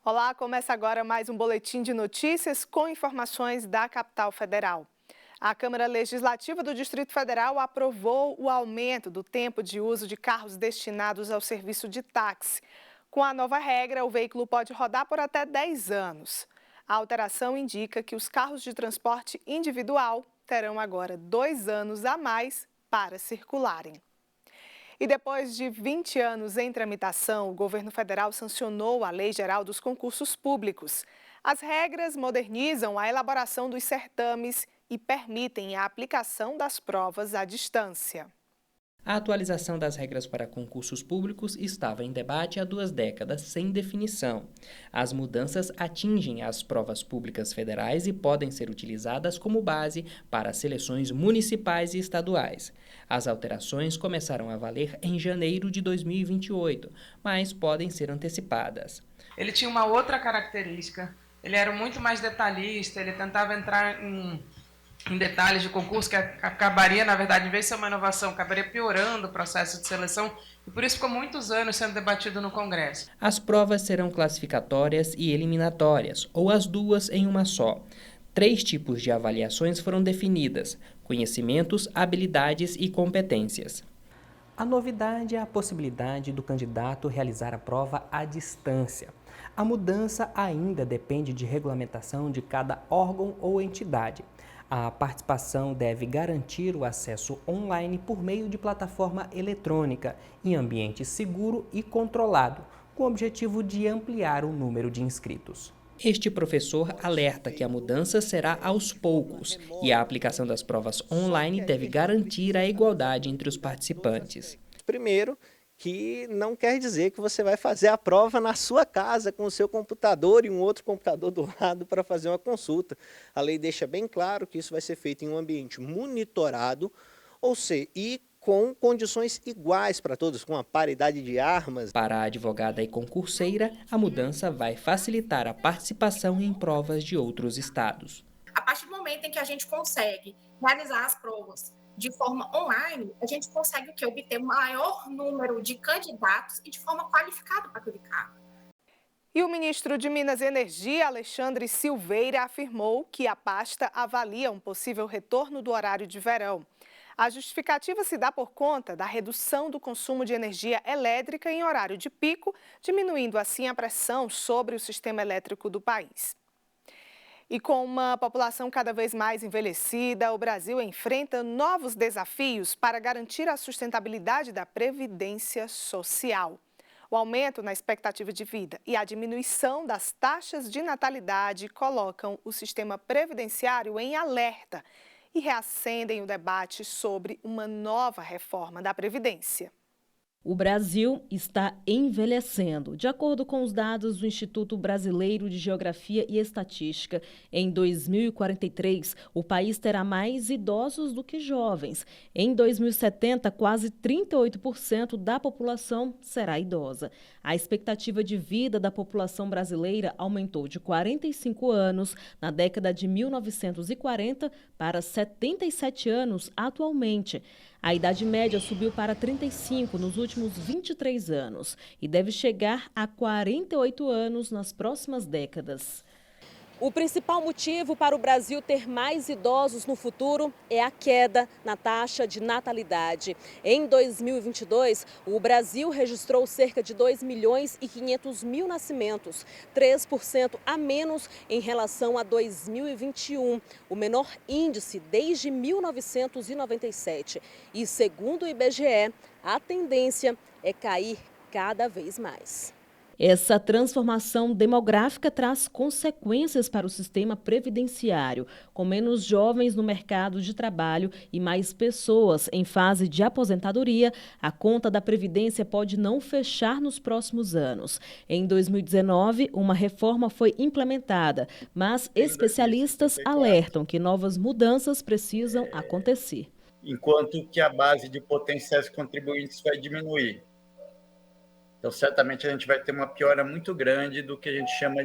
Olá, começa agora mais um boletim de notícias com informações da capital federal. A Câmara Legislativa do Distrito Federal aprovou o aumento do tempo de uso de carros destinados ao serviço de táxi. Com a nova regra, o veículo pode rodar por até 10 anos. A alteração indica que os carros de transporte individual terão agora 2 anos a mais para circularem. E depois de 20 anos em tramitação, o governo federal sancionou a Lei Geral dos Concursos Públicos. As regras modernizam a elaboração dos certames e permitem a aplicação das provas à distância. A atualização das regras para concursos públicos estava em debate há 2 décadas, sem definição. As mudanças atingem as provas públicas federais e podem ser utilizadas como base para seleções municipais e estaduais. As alterações começaram a valer em janeiro de 2028, mas podem ser antecipadas. Ele tinha uma outra característica, ele era muito mais detalhista, ele tentava entrar em detalhes de concurso que acabaria, na verdade, em vez de ser uma inovação, acabaria piorando o processo de seleção e por isso ficou muitos anos sendo debatido no Congresso. As provas serão classificatórias e eliminatórias, ou as duas em uma só. 3 tipos de avaliações foram definidas: conhecimentos, habilidades e competências. A novidade é a possibilidade do candidato realizar a prova à distância. A mudança ainda depende de regulamentação de cada órgão ou entidade. A participação deve garantir o acesso online por meio de plataforma eletrônica, em ambiente seguro e controlado, com o objetivo de ampliar o número de inscritos. Este professor alerta que a mudança será aos poucos e a aplicação das provas online deve garantir a igualdade entre os participantes. Primeiro, que não quer dizer que você vai fazer a prova na sua casa com o seu computador e um outro computador do lado para fazer uma consulta. A lei deixa bem claro que isso vai ser feito em um ambiente monitorado, ou seja, e com condições iguais para todos, com a paridade de armas. Para a advogada e concurseira, a mudança vai facilitar a participação em provas de outros estados. A partir do momento em que a gente consegue realizar as provas de forma online, a gente consegue obter um maior número de candidatos e de forma qualificada para aquele cargo. E o ministro de Minas e Energia, Alexandre Silveira, afirmou que a pasta avalia um possível retorno do horário de verão. A justificativa se dá por conta da redução do consumo de energia elétrica em horário de pico, diminuindo assim a pressão sobre o sistema elétrico do país. E com uma população cada vez mais envelhecida, o Brasil enfrenta novos desafios para garantir a sustentabilidade da previdência social. O aumento na expectativa de vida e a diminuição das taxas de natalidade colocam o sistema previdenciário em alerta e reacendem o debate sobre uma nova reforma da Previdência. O Brasil está envelhecendo. De acordo com os dados do Instituto Brasileiro de Geografia e Estatística, em 2043, o país terá mais idosos do que jovens. Em 2070, quase 38% da população será idosa. A expectativa de vida da população brasileira aumentou de 45 anos na década de 1940 para 77 anos atualmente. A idade média subiu para 35 nos últimos 23 anos e deve chegar a 48 anos nas próximas décadas. O principal motivo para o Brasil ter mais idosos no futuro é a queda na taxa de natalidade. Em 2022, o Brasil registrou cerca de 2 milhões e 500 mil nascimentos, 3% a menos em relação a 2021, o menor índice desde 1997. E segundo o IBGE, a tendência é cair cada vez mais. Essa transformação demográfica traz consequências para o sistema previdenciário, com menos jovens no mercado de trabalho e mais pessoas em fase de aposentadoria. A conta da Previdência pode não fechar nos próximos anos. Em 2019, uma reforma foi implementada, mas especialistas alertam que novas mudanças precisam acontecer. Enquanto que a base de potenciais contribuintes vai diminuir. Então, certamente, a gente vai ter uma piora muito grande do que a gente chama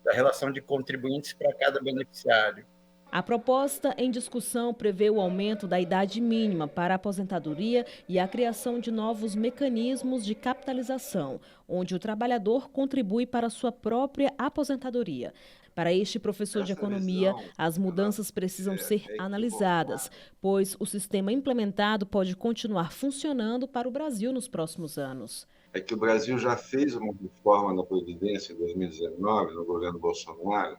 da relação de contribuintes para cada beneficiário. A proposta em discussão prevê o aumento da idade mínima para a aposentadoria e a criação de novos mecanismos de capitalização, onde o trabalhador contribui para sua própria aposentadoria. Para este professor de economia, as mudanças precisam ser analisadas, pois o sistema implementado pode continuar funcionando para o Brasil nos próximos anos. É que o Brasil já fez uma reforma da Previdência em 2019, no governo Bolsonaro,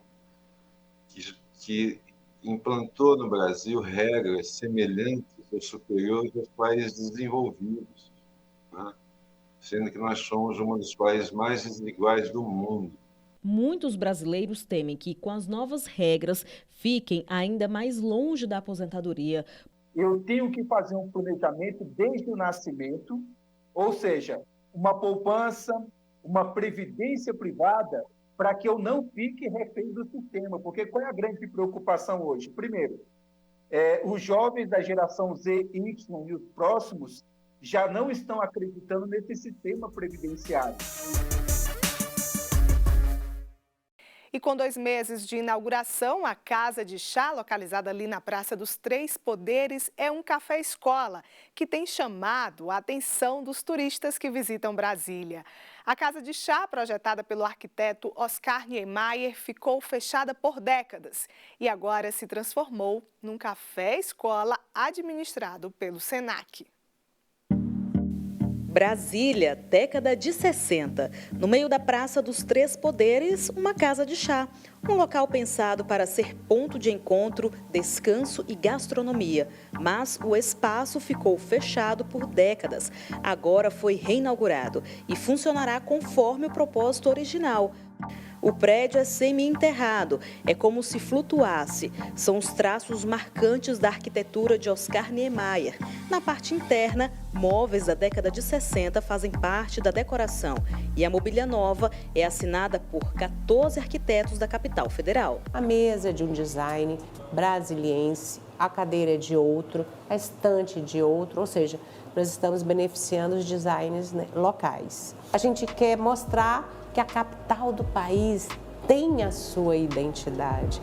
que implantou no Brasil regras semelhantes ou superiores aos países desenvolvidos, né? Sendo que nós somos um dos países mais desiguais do mundo. Muitos brasileiros temem que, com as novas regras, fiquem ainda mais longe da aposentadoria. Eu tenho que fazer um planejamento desde o nascimento, ou seja, uma poupança, uma previdência privada, para que eu não fique refém do sistema. Porque qual é a grande preocupação hoje? Primeiro, os jovens da geração Z, Y e os próximos já não estão acreditando nesse sistema previdenciário. E com 2 meses de inauguração, a Casa de Chá, localizada ali na Praça dos Três Poderes, é um café-escola que tem chamado a atenção dos turistas que visitam Brasília. A Casa de Chá, projetada pelo arquiteto Oscar Niemeyer, ficou fechada por décadas e agora se transformou num café-escola administrado pelo SENAC. Brasília, década de 60. No meio da Praça dos Três Poderes, uma casa de chá. Um local pensado para ser ponto de encontro, descanso e gastronomia. Mas o espaço ficou fechado por décadas. Agora foi reinaugurado e funcionará conforme o propósito original. O prédio é semi-enterrado, é como se flutuasse. São os traços marcantes da arquitetura de Oscar Niemeyer. Na parte interna, móveis da década de 60 fazem parte da decoração. E a mobília nova é assinada por 14 arquitetos da capital federal. A mesa é de um design brasiliense, a cadeira é de outro, a estante de outro, ou seja, nós estamos beneficiando os designs locais. A gente quer mostrar que a capital do país tem a sua identidade.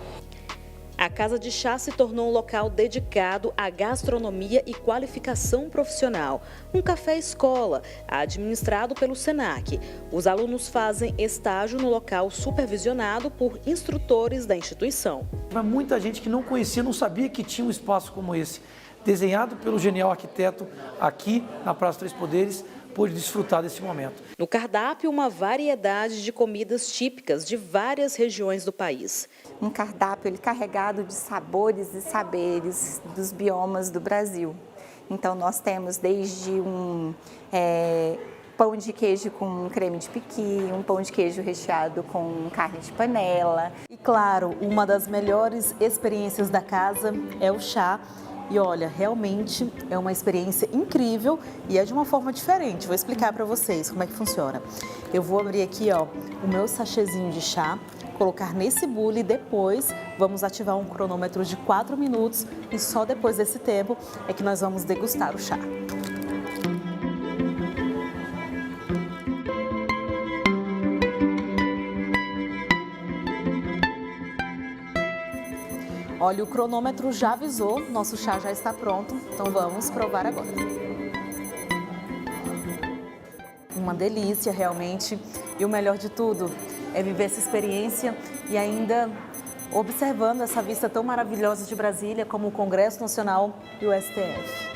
A Casa de Chá se tornou um local dedicado à gastronomia e qualificação profissional. Um café-escola, administrado pelo SENAC. Os alunos fazem estágio no local supervisionado por instrutores da instituição. Muita gente que não conhecia, não sabia que tinha um espaço como esse. Desenhado pelo genial arquiteto aqui na Praça Três Poderes, pôde desfrutar desse momento. No cardápio, uma variedade de comidas típicas de várias regiões do país. Um cardápio carregado de sabores e saberes dos biomas do Brasil. Então, nós temos desde um pão de queijo com creme de piqui, um pão de queijo recheado com carne de panela. E claro, uma das melhores experiências da casa é o chá. E olha, realmente é uma experiência incrível e é de uma forma diferente. Vou explicar para vocês como é que funciona. Eu vou abrir aqui, o meu sachêzinho de chá, colocar nesse bule e depois vamos ativar um cronômetro de 4 minutos e só depois desse tempo é que nós vamos degustar o chá. Olha, o cronômetro já avisou, nosso chá já está pronto, então vamos provar agora. Uma delícia, realmente. E o melhor de tudo é viver essa experiência e ainda observando essa vista tão maravilhosa de Brasília, como o Congresso Nacional e o STF.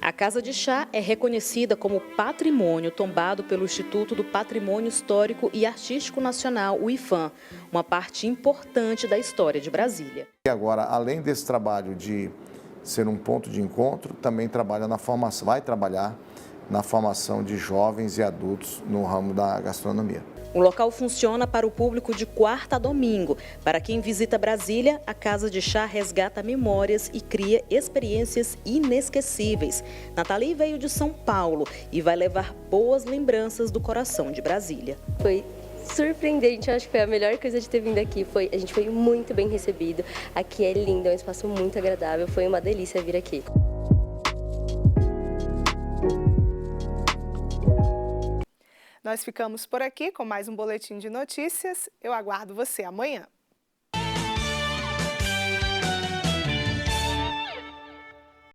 A Casa de Chá é reconhecida como patrimônio tombado pelo Instituto do Patrimônio Histórico e Artístico Nacional, o IPHAN, uma parte importante da história de Brasília. E agora, além desse trabalho de ser um ponto de encontro, também vai trabalhar na formação de jovens e adultos no ramo da gastronomia. O local funciona para o público de quarta a domingo. Para quem visita Brasília, a Casa de Chá resgata memórias e cria experiências inesquecíveis. Nathalie veio de São Paulo e vai levar boas lembranças do coração de Brasília. Foi surpreendente, acho que foi a melhor coisa de ter vindo aqui. A gente foi muito bem recebido. Aqui é lindo, é um espaço muito agradável, foi uma delícia vir aqui. Nós ficamos por aqui com mais um Boletim de Notícias. Eu aguardo você amanhã.